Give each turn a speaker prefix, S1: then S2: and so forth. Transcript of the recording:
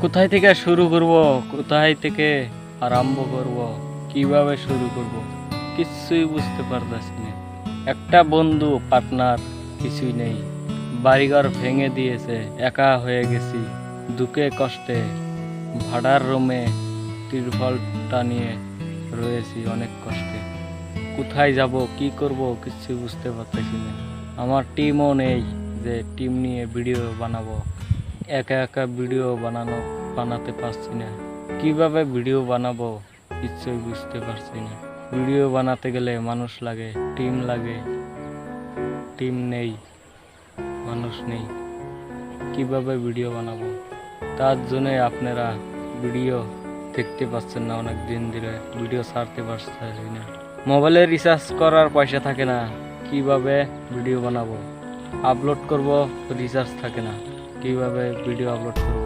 S1: কোথায় থেকে শুরু করব, কোথায় থেকে আরম্ভ করব, কিভাবে শুরু করব, কিছুই বুঝতে পারতেছি না। একটা বন্ধু পার্টনার কিছুই নেই। বাড়িঘর ভেঙে দিয়েছে, একা হয়ে গেছি দুঃখে কষ্টে। ভাড়ার রুমে তিরপলটা নিয়ে রয়েছি অনেক কষ্টে। কোথায় যাব, কি করব, কিছু বুঝতে পারতেছি না। আমার টিমও নেই যে টিম নিয়ে ভিডিও বানাবো। একা একা ভিডিও বানাতে পারছি না। কিভাবে ভিডিও বানাবো কিছুই বুঝতে পারছি না। ভিডিও বানাতে গেলে মানুষ লাগে, টিম লাগে। টিম নেই, মানুষ নেই, কিভাবে ভিডিও বানাবো? তার জন্য আপনারা ভিডিও দেখতে পাচ্ছেন না, অনেক দিন ধরে ভিডিও ছাড়তে পারছি না। মোবাইলে রিচার্জ করার পয়সা থাকে না, কিভাবে ভিডিও বানাবো? আপলোড করব, রিচার্জ থাকে না, কিভাবে ভিডিও আপলোড করব?